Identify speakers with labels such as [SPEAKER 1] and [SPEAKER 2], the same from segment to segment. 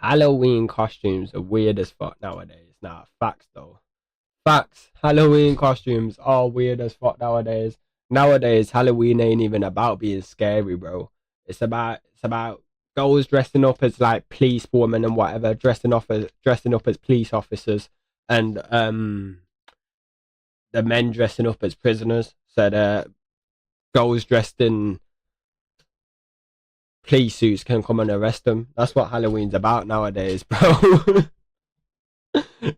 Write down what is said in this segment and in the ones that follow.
[SPEAKER 1] Halloween costumes are weird as fuck nowadays. Nah, facts though. Facts. Halloween costumes are weird as fuck nowadays. Nowadays, Halloween ain't even about being scary, bro. It's about girls dressing up as like police women and whatever, dressing up as police officers, and the men dressing up as prisoners. So the girls dressed in police suits can come and arrest them. That's what Halloween's about nowadays, bro.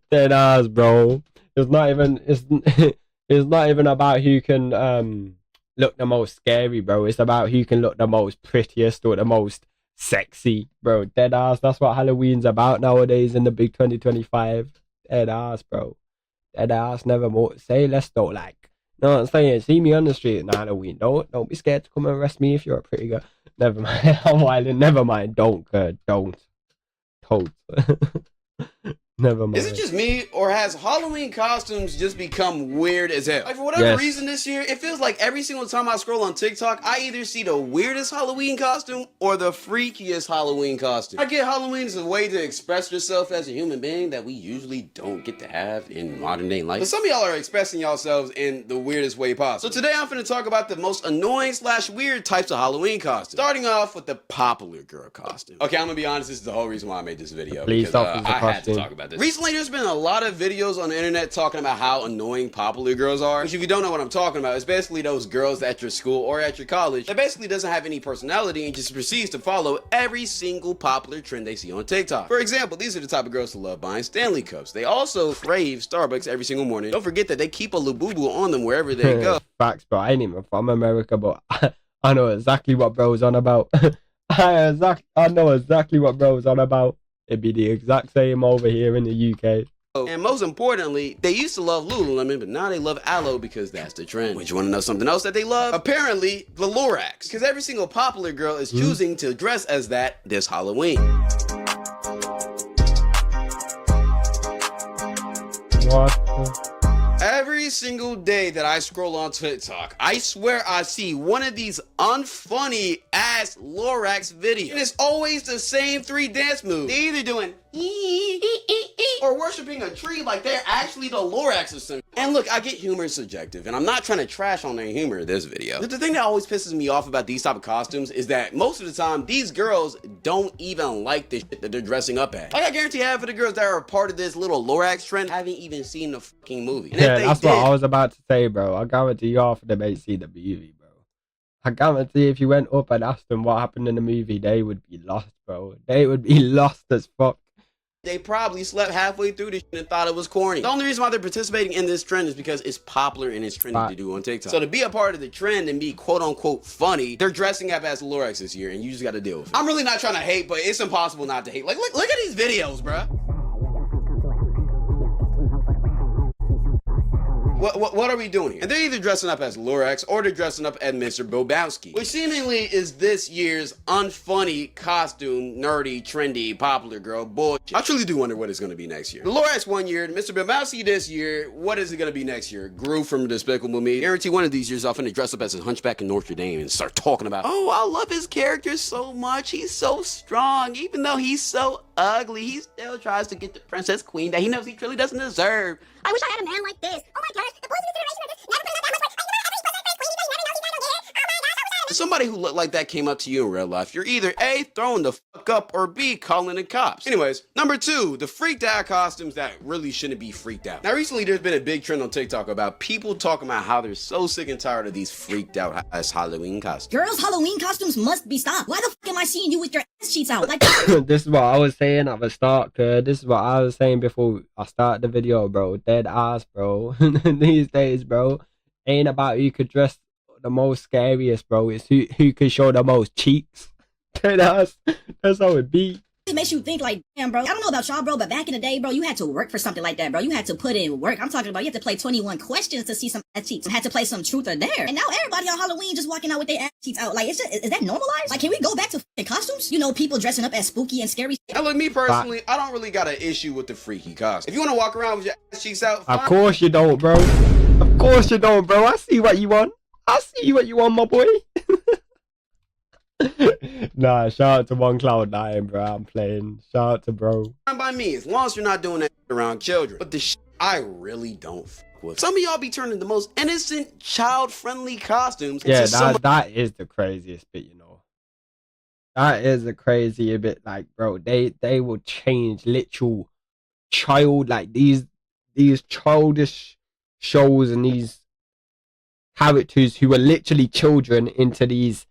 [SPEAKER 1] Dead ass, bro. It's not even it's not even about who can look the most scary, bro. It's about who can look the most prettiest or the most sexy, bro. Dead ass. That's what Halloween's about nowadays in the big 2025. Dead ass, bro. Dead ass. Never more. Say less though. Like, no, what I'm saying. See me on the street on Halloween. Don't be scared to come and arrest me if you're a pretty girl. Never mind. I'm wilding. Never mind. Don't. Don't. Never mind.
[SPEAKER 2] Is it just me, or has Halloween costumes just become weird as hell? Like, for whatever reason this year, it feels like every single time I scroll on TikTok, I either see the weirdest Halloween costume or the freakiest Halloween costume. I get Halloween is a way to express yourself as a human being that we usually don't get to have in modern day life. But some of y'all are expressing yourselves in the weirdest way possible. So today I'm finna talk about the most annoying / weird types of Halloween costumes. Starting off with the popular girl costume. Okay, I'm gonna be honest, this is the whole reason why I made this video. Because I had to talk about this. Recently, there's been a lot of videos on the internet talking about how annoying popular girls are. Which, if you don't know what I'm talking about, it's basically those girls at your school or at your college that basically doesn't have any personality and just proceeds to follow every single popular trend they see on TikTok. For example, these are the type of girls who love buying Stanley cups. They also crave Starbucks every single morning. Don't forget that they keep a Labubu on them wherever they go.
[SPEAKER 1] Facts, bro. I ain't even from America, but I know exactly what bro's on about. I know exactly what bro's on about. It'd be the exact same over here in the UK.
[SPEAKER 2] And most importantly, they used to love Lululemon, but now they love Aloe because that's the trend. Would you want to know something else that they love? Apparently, the Lorax. Because every single popular girl is choosing to dress as that this Halloween.
[SPEAKER 1] What?
[SPEAKER 2] Every single day that I scroll on TikTok, I swear I see one of these unfunny ass Lorax videos. And it's always the same 3 dance moves. They're either doing or worshiping a tree like they're actually the Lorax or something. And look, I get humor is subjective, and I'm not trying to trash on their humor in this video. But the thing that always pisses me off about these type of costumes is that most of the time, these girls don't even like the shit that they're dressing up as. Like, I guarantee half of the girls that are a part of this little Lorax trend haven't even seen the fucking movie. And
[SPEAKER 1] yeah, that's what I was about to say, bro. I guarantee you half of them ain't seen the movie, bro. I guarantee if you went up and asked them what happened in the movie, they would be lost, bro. They would be lost as fuck.
[SPEAKER 2] They probably slept halfway through this shit and thought it was corny. The only reason why they're participating in this trend is because it's popular and it's trendy to do on TikTok. So to be a part of the trend and be quote unquote funny, they're dressing up as Lorax this year and you just gotta deal with it. I'm really not trying to hate, but it's impossible not to hate. Like, look at these videos, bruh. What are we doing here? And they're either dressing up as Lorax or they're dressing up as Mr. Bobowski, which seemingly is this year's unfunny costume, nerdy, trendy, popular girl bullshit. I truly do wonder what it's going to be next year. The Lorax one year, Mr. Bobowski this year. What is it going to be next year? Gru from Despicable Me. Guarantee one of these years I'm finna dress up as a hunchback in Notre Dame and start talking about, oh, I love his character so much. He's so strong. Even though he's so ugly, he still tries to get the princess queen that he knows he truly doesn't deserve.
[SPEAKER 3] I wish I had a man like this. Oh my gosh, the boys' consideration of this. Never put it out that much work. Every specific queen, you never know he's not gonna get it. Oh my gosh, I wish I had a man.
[SPEAKER 2] If somebody who looked like that came up to you in real life, you're either A, throwing the fuck up, or B, calling the cops. Anyways, number 2, the freaked out costumes that really shouldn't be freaked out. Now, recently there's been a big trend on TikTok about people talking about how they're so sick and tired of these freaked out ass Halloween costumes.
[SPEAKER 3] Girls' Halloween costumes must be stopped. Why the fuck am I seeing you with your ass cheeks out? Like,
[SPEAKER 1] This is what I was saying at the start, cuz. This is what I was saying before I started the video, bro. Dead ass, bro. These days, bro, ain't about who could dress the most scariest, bro. It's who could show the most cheeks. Dead ass. That's how it be.
[SPEAKER 3] it makes you think like, damn, bro, I don't know about y'all, bro, but back in the day, bro, you had to work for something like that, bro. You had to put in work. I'm talking about you had to play 21 questions to see some ass cheeks. You had to play some truth or dare. And now everybody on Halloween just walking out with their ass cheeks out. Like, is that normalized? Like, can we go back to costumes? You know, people dressing up as spooky and scary.
[SPEAKER 2] Now, look, me personally, I don't really got an issue with the freaky costume. If you want to walk around with your ass cheeks out, fine.
[SPEAKER 1] Of course you don't, bro. Of course you don't, bro. I see what you want. I see what you want, my boy. Nah, shout out to One Cloud 9, bro. I'm playing. Shout out to bro.
[SPEAKER 2] Fine by me, as long as you're not doing that around children. But the shit I really don't fuck with. Some of y'all be turning the most innocent, child-friendly costumes
[SPEAKER 1] Yeah,
[SPEAKER 2] into
[SPEAKER 1] that is the craziest bit, you know. That is the crazy bit, like, bro. They will change literal child, like these childish shows and these characters who are literally children into these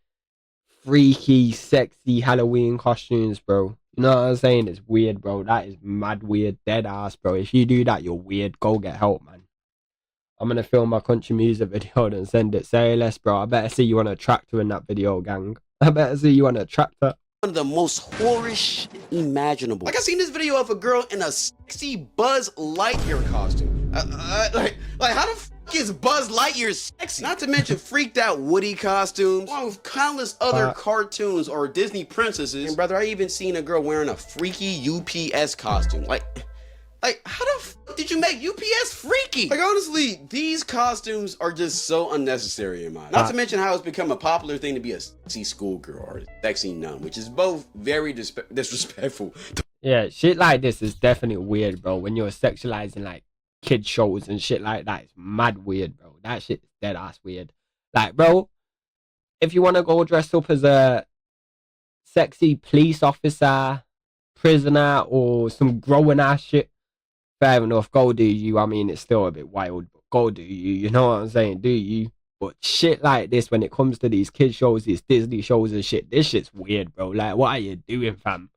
[SPEAKER 1] freaky, sexy Halloween costumes, bro. You know what I'm saying? It's weird, bro. That is mad weird, dead ass, bro. If you do that, you're weird. Go get help, man. I'm gonna film my country music video and send it. Say less, bro. I better see you on a tractor in that video, gang. I better see you on a tractor.
[SPEAKER 2] one of the most whorish imaginable. Like I seen this video of a girl in a sexy Buzz Lightyear costume. Like how the fuck is Buzz Lightyear sexy? Not to mention freaked out Woody costumes, along with countless other cartoons or Disney princesses. And brother, I even seen a girl wearing a freaky UPS costume. Like, how the fuck did you make UPS freaky? Like, honestly, these costumes are just so unnecessary in my mind. Not to mention how it's become a popular thing to be a sexy schoolgirl or a sexy nun, which is both very disrespectful.
[SPEAKER 1] Yeah, shit like this is definitely weird, bro. When you're sexualizing, like, kid shows and shit like that, it's mad weird, bro. That shit is dead ass weird. Like, bro, if you want to go dress up as a sexy police officer, prisoner, or some growing ass shit, fair enough, go do you. I mean, it's still a bit wild, but go do you. You know what I'm saying? Do you? But shit like this, when it comes to these kid shows, these Disney shows and shit, this shit's weird, bro. Like, what are you doing, fam?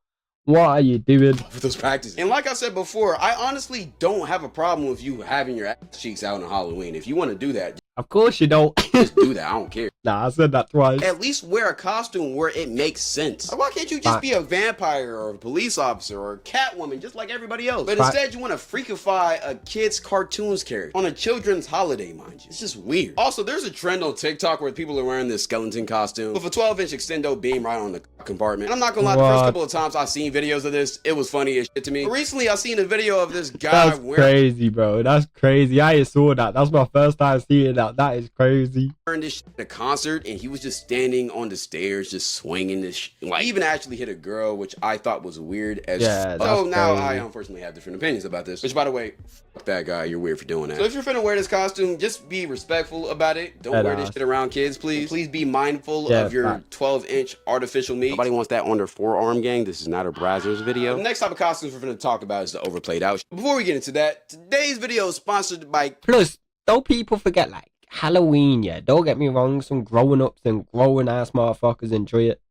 [SPEAKER 1] What are you doing?
[SPEAKER 2] With those practices. And like I said before, I honestly don't have a problem with you having your ass cheeks out on Halloween. If you want to do that,
[SPEAKER 1] of course you don't.
[SPEAKER 2] just do that. I don't care.
[SPEAKER 1] Nah, I said that twice.
[SPEAKER 2] At least wear a costume where it makes sense. Like, why can't you just be a vampire or a police officer or a Catwoman just like everybody else? But instead you want to freakify a kid's cartoons character on a children's holiday, mind you. It's just weird. Also, there's a trend on TikTok where people are wearing this skeleton costume with a 12-inch extendo beam right on the compartment. And I'm not gonna lie, the first couple of times I've seen videos of this, it was funny as shit to me. But recently I seen a video of this guy
[SPEAKER 1] That's crazy, bro. That's crazy. I saw that. That's my first time seeing that. That is crazy.
[SPEAKER 2] Wearing this shit at a concert, and he was just standing on the stairs, just swinging this like, he even actually hit a girl, which I thought was weird as so now I unfortunately have different opinions about this, which, by the way, fuck that guy, you're weird for doing that. So if you're finna wear this costume, just be respectful about it. Don't wear this shit around kids, please. Please be mindful of your 12-inch artificial meat. Nobody wants that on their forearm, gang. This is not a Brazzers video. The next type of costumes we're finna talk about is the overplayed out. Before we get into that, today's video is sponsored by
[SPEAKER 1] Plus, don't people forget, like, Halloween, yeah, don't get me wrong, some growing ups and growing ass motherfuckers enjoy it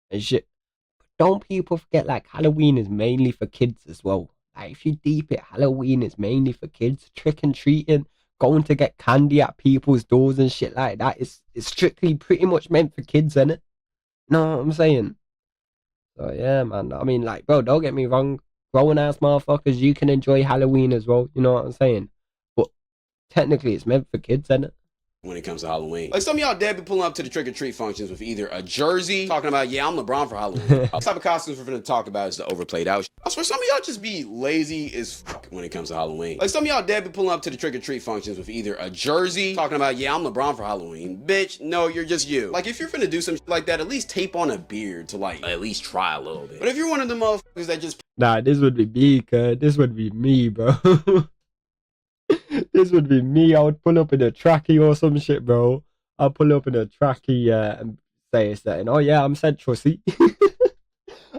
[SPEAKER 1] and shit. But don't people forget, like, Halloween is mainly for kids as well. Like, if you deep it, Halloween is mainly for kids. Trick and treating, going to get candy at people's doors and shit like that is strictly pretty much meant for kids, innit? You know what I'm saying? So yeah, man. I mean, like, bro, don't get me wrong, growing ass motherfuckers, you can enjoy Halloween as well. You know what I'm saying? But technically, it's meant for kids, innit?
[SPEAKER 2] When it comes to Halloween. Like, some of y'all dead be pulling up to the trick-or-treat functions with either a jersey, talking about, yeah, I'm LeBron for Halloween. The type of costumes we're gonna talk about is the overplayed out. Also, some of y'all just be lazy as fuck when it comes to Halloween. Like, some of y'all dead be pulling up to the trick-or-treat functions with either a jersey, talking about, yeah, I'm LeBron for Halloween. Bitch, no, you're just you. Like, if you're finna do some shit like that, at least tape on a beard to, like, at least try a little bit. But if you're one of the motherfuckers that just...
[SPEAKER 1] Nah, this would be me, cuz. This would be me, bro. This would be me. I would pull up in a trackie or some shit, bro. I'll pull up in a trackie and say something. Oh yeah, I'm Central C.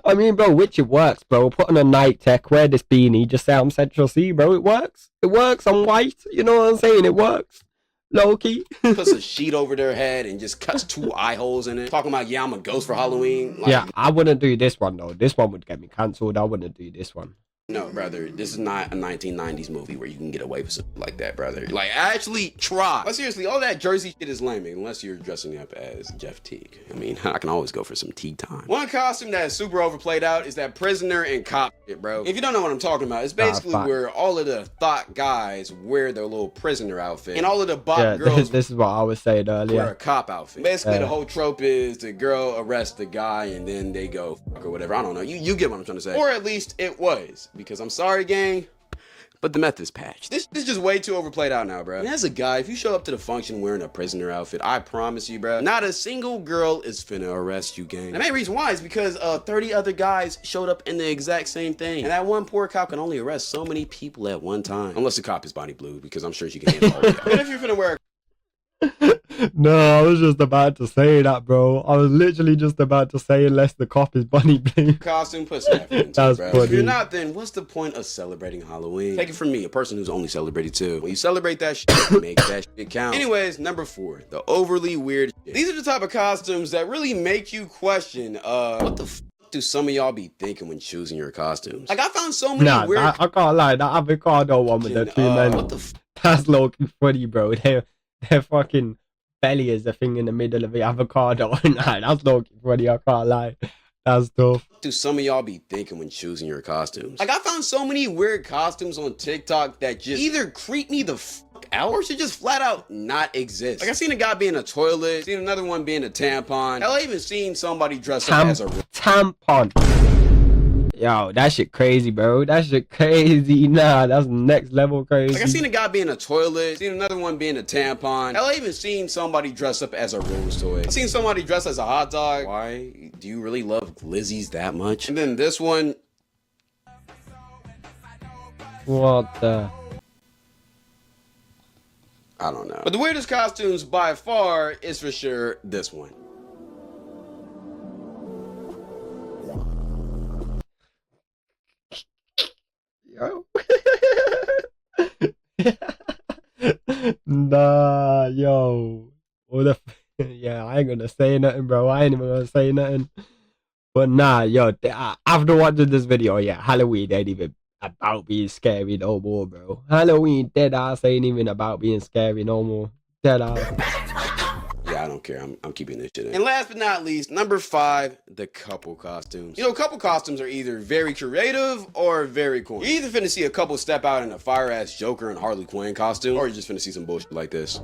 [SPEAKER 1] I mean, bro, which it works, bro. Put on a night tech, wear this beanie, just say I'm Central C, bro. It works. It works. I'm white. You know what I'm saying? It works. Low key.
[SPEAKER 2] Puts a sheet over their head and just cuts 2 eye holes in it. Talking about, yeah, I'm a ghost for Halloween. Like,
[SPEAKER 1] yeah, I wouldn't do this one though. This one would get me cancelled. I wouldn't do this one.
[SPEAKER 2] No, brother, this is not a 1990s movie where you can get away with something like that, brother. Like, actually try. But seriously, all that Jersey shit is lame, unless you're dressing up as Jeff Teague. I mean, I can always go for some tea time. One costume that is super overplayed out is that prisoner and cop shit, bro. If you don't know what I'm talking about, it's basically where all of the thought guys wear their little prisoner outfit, and all of the bot girls
[SPEAKER 1] this is what I was saying earlier,
[SPEAKER 2] wear a cop outfit. Basically, the whole trope is the girl arrests the guy, and then they go fuck or whatever. I don't know. You get what I'm trying to say. Or at least it was, because I'm sorry, gang, but the meth is patched. This is just way too overplayed out now, bro. And as a guy, if you show up to the function wearing a prisoner outfit, I promise you, bro, not a single girl is finna arrest you, gang. And the main reason why is because 30 other guys showed up in the exact same thing. And that one poor cop can only arrest so many people at one time. Unless the cop is Bonnie Blue, because I'm sure she can handle all of that. And if you're finna wear
[SPEAKER 1] No, I was just about to say that, bro. I was literally just about to say unless the cop is Bunny Blue.
[SPEAKER 2] costume, put some effort into
[SPEAKER 1] That's
[SPEAKER 2] it, bro.
[SPEAKER 1] funny.
[SPEAKER 2] If you're not, then what's the point of celebrating Halloween? Take it from me, a person who's only celebrated two. When you celebrate that shit, make that shit count. Anyways, number 4, the overly weird shit. These are the type of costumes that really make you question, what the f do some of y'all be thinking when choosing your costumes? Like, I found so many weird...
[SPEAKER 1] I can't lie, that avocado one with the two men,
[SPEAKER 2] what the f
[SPEAKER 1] that's low-key funny, bro. Their fucking belly is the thing in the middle of the avocado. Nah, that's low-key funny, I can't lie. That's tough.
[SPEAKER 2] do some of y'all be thinking when choosing your costumes? Like, I found so many weird costumes on TikTok that just either creep me the fuck out or should just flat out not exist. Like, I seen a guy being a toilet, seen another one being a tampon. Hell, I even seen somebody dressed up as a
[SPEAKER 1] tampon. Yo, that shit crazy, bro. That shit crazy. Nah, that's next level crazy.
[SPEAKER 2] Like, I seen a guy being a toilet, seen another one being a tampon. Hell, I even seen somebody dressed up as a rose toy. I seen somebody dressed as a hot dog. Why? Do you really love glizzies that much? And then this one.
[SPEAKER 1] What the?
[SPEAKER 2] I don't know. But the weirdest costumes by far is for sure this one.
[SPEAKER 1] Yo. Nah, yo. What the yeah, I ain't gonna say nothing, bro. I ain't even gonna say nothing. But nah, yo, after watching this video, yeah, Halloween ain't even about being scary no more, bro. Halloween dead ass ain't even about being scary no more. Dead ass.
[SPEAKER 2] Yeah, I don't care. I'm keeping this shit in. And last but not least, number 5, the couple costumes. You know, couple costumes are either very creative or very corny. You're either finna see a couple step out in a fire-ass Joker and Harley Quinn costume, or you're just finna see some bullshit like this.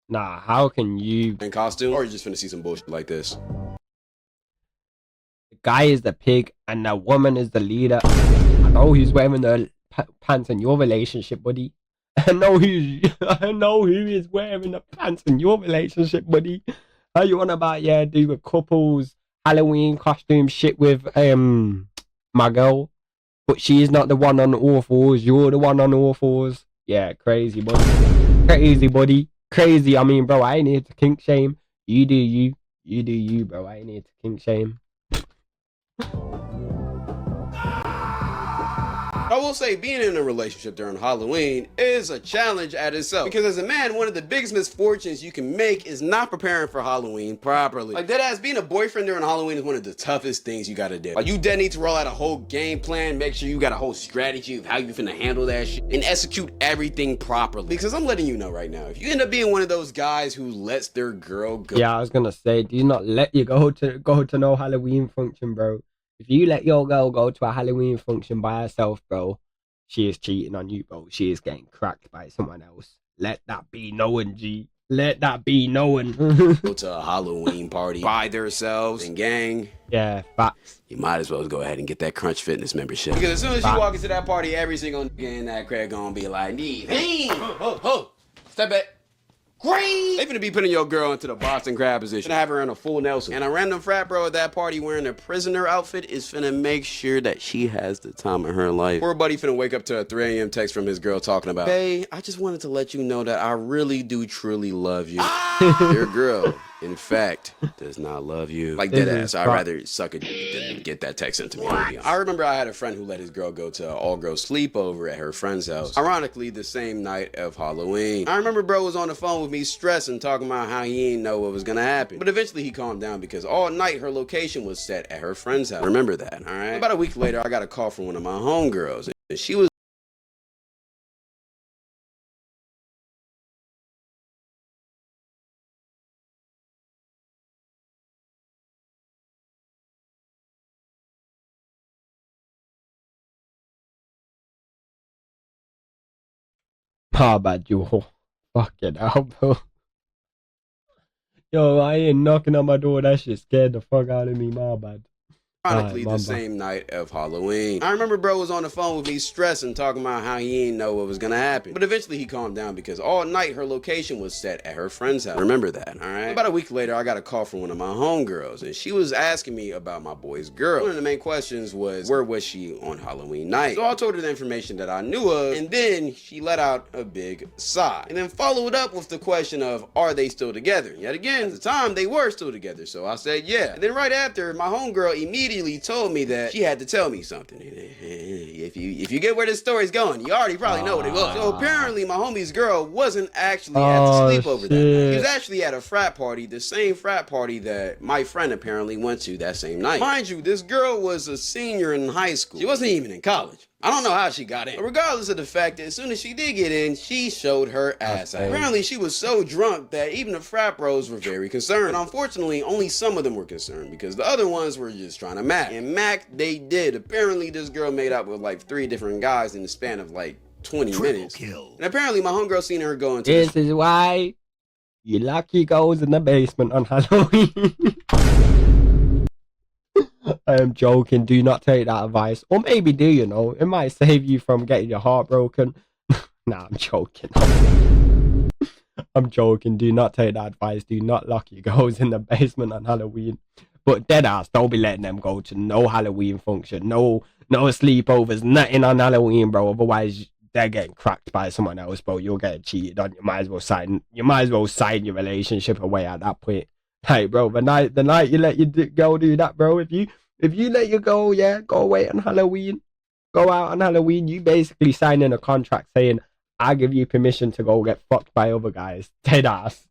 [SPEAKER 1] Nah, how can you...
[SPEAKER 2] In costume, or you're just finna see some bullshit like this.
[SPEAKER 1] The guy is the pig and the woman is the leader. I know who's wearing the pants in your relationship, buddy. I know who is wearing the pants in your relationship, buddy. How you on about, yeah, do a couple's Halloween costume shit with my girl, but she's not the one on all fours, you're the one on all fours. Yeah, crazy, buddy. Crazy, buddy. Crazy. I mean, bro, I ain't here to kink shame. You do you. You do you, bro. I ain't here to kink shame.
[SPEAKER 2] I will say being in a relationship during Halloween is a challenge at itself. Because as a man, one of the biggest misfortunes you can make is not preparing for Halloween properly. Like, deadass, being a boyfriend during Halloween is one of the toughest things you gotta do. Like, you dead need to roll out a whole game plan, make sure you got a whole strategy of how you finna handle that shit, and execute everything properly. Because I'm letting you know right now, if you end up being one of those guys who lets their girl go.
[SPEAKER 1] Yeah, I was gonna say, do you not let you go to no Halloween function, bro? If you let your girl go to a Halloween function by herself, bro, she is cheating on you, bro. She is getting cracked by someone else. Let that be known, G. Let that be known.
[SPEAKER 2] Go to a Halloween party by themselves and gang.
[SPEAKER 1] Yeah, facts.
[SPEAKER 2] You might as well go ahead and get that Crunch Fitness membership. Because as soon as you walk into that party, every single nigga in that crowd gonna be like, step back. Great! They finna be putting your girl into the Boston crab position. Finna have her in a full Nelson. And a random frat bro at that party wearing a prisoner outfit is finna make sure that she has the time of her life. Poor buddy finna wake up to a 3 a.m. text from his girl talking about, "Babe, I just wanted to let you know that I really do truly love you." Your girl, in fact, does not love you. Like, dead ass, I'd rather suck a dick than get that text into me. I remember I had a friend who let his girl go to an all-girl sleepover at her friend's house. Ironically, the same night of Halloween. I remember bro was on the phone with me stressing, talking about how he ain't know what was gonna happen. But eventually he calmed down because all night her location was set at her friend's house. Remember that, all right? About a week later, I got a call from one of my homegirls, and she was
[SPEAKER 1] My bad, yo. Fucking hell, bro. Yo, I ain't knocking on my door. That shit scared the fuck out of me. My bad.
[SPEAKER 2] Ironically, the same night of Halloween. I remember bro was on the phone with me stressing, talking about how he ain't know what was gonna happen. But eventually he calmed down because all night her location was set at her friend's house. Remember that, alright? About a week later, I got a call from one of my homegirls, and she was asking me about my boy's girl. One of the main questions was, where was she on Halloween night? So I told her the information that I knew of, and then she let out a big sigh. And then followed up with the question of, are they still together? Yet again, at the time, they were still together, so I said yeah. And then right after, my homegirl immediately told me that she had to tell me something. If you get where this story's going, you already probably know what it was. So apparently my homie's girl wasn't actually at the sleepover that night. He was actually at a frat party, the same frat party that my friend apparently went to that same night. Mind you, this girl was a senior in high school. She wasn't even in college. I don't know how she got in. But regardless of the fact that as soon as she did get in, she showed her ass out. Apparently, she was so drunk that even the frat bros were very concerned. And unfortunately, only some of them were concerned because the other ones were just trying to mac. And mac they did. Apparently, this girl made out with like 3 different guys in the span of like 20 minutes. Kill. And apparently, my homegirl seen her go into
[SPEAKER 1] this is why you lock your goals in the basement on Halloween. I am joking. Do not take that advice. Or maybe do, you know. It might save you from getting your heart broken. Nah, I'm joking. I'm joking. Do not take that advice. Do not lock your goals in the basement on Halloween. But deadass, don't be letting them go to no Halloween function. No sleepovers. Nothing on Halloween, bro. Otherwise, they're getting cracked by someone else, bro. You'll get cheated on. You might as well sign your relationship away at that point. Hey, bro, the night you let your girl do that, bro, if you let your girl, go away on Halloween, go out on Halloween, you basically sign in a contract saying, I give you permission to go get fucked by other guys. Dead ass.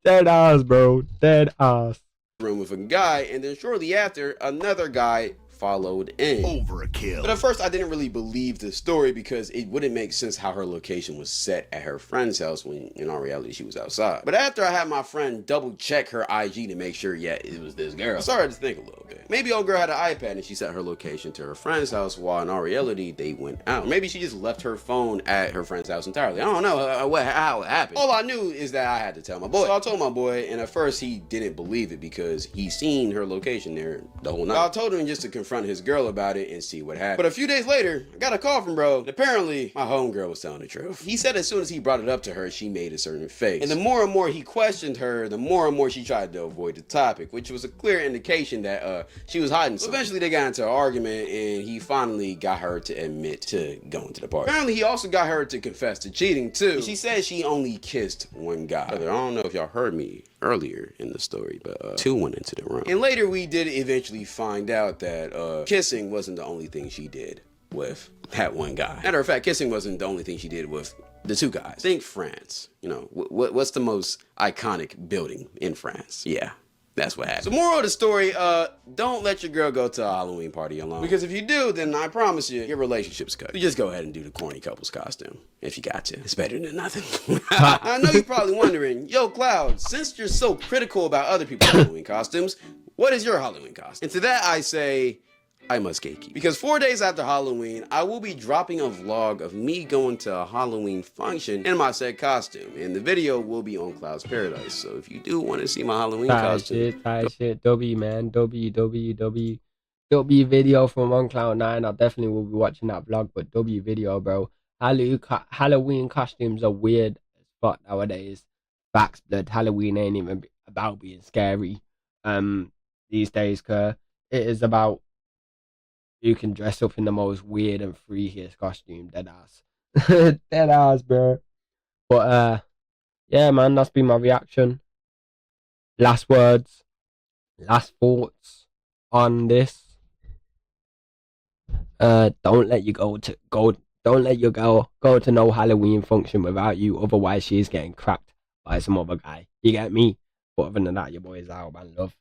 [SPEAKER 1] Dead ass, bro. Dead ass.
[SPEAKER 2] Room with a guy, and then shortly after, another guy followed in. Overkill. But at first I didn't really believe the story because it wouldn't make sense how her location was set at her friend's house when in all reality she was outside. But after I had my friend double check her IG to make sure it was this girl, I started to think a little bit. Maybe old girl had an iPad and she set her location to her friend's house while in all reality they went out. Maybe she just left her phone at her friend's house entirely. I don't know how it happened. All I knew is that I had to tell my boy. So I told my boy, and at first he didn't believe it because he seen her location there the whole night. I told him just to confirm his girl about it and see what happened. But a few days later, I got a call from bro. Apparently, my homegirl was telling the truth. He said as soon as he brought it up to her, she made a certain face. And the more and more he questioned her, the more and more she tried to avoid the topic, which was a clear indication that she was hiding something. So eventually they got into an argument and he finally got her to admit to going to the party. Apparently, he also got her to confess to cheating too. And she said she only kissed one guy. I don't know if y'all heard me earlier in the story, but 2 went into the room. And later we did eventually find out that kissing wasn't the only thing she did with that one guy. Matter of fact, kissing wasn't the only thing she did with the 2 guys. Think France. You know, what's the most iconic building in France? Yeah. That's what happened. So moral of the story, don't let your girl go to a Halloween party alone. Because if you do, then I promise you, your relationship's cut. You just go ahead and do the corny couples costume. If you got to. It's better than nothing. I know you're probably wondering, yo, Cloud, since you're so critical about other people's Halloween costumes, what is your Halloween costume? And to that I say, I must gatekeep. Because 4 days after Halloween, I will be dropping a vlog of me going to a Halloween function in my said costume. And the video will be on Cloud's Paradise. So if you do want to see my Halloween costume.
[SPEAKER 1] Tight shit. W, man. W video from on Cloud9. I definitely will be watching that vlog, but W video, bro. Halloween costumes are weird as fuck nowadays. Facts, blood. Halloween ain't even about being scary these days, cause it is about you can dress up in the most weird and freakiest costume. Dead ass. Dead ass, bro. But yeah, man, that's been my reaction. Last words, last thoughts on this. Don't let your girl go to no Halloween function without you, otherwise she's getting cracked by some other guy. You get me? But other than that, your boy's out, man. Love.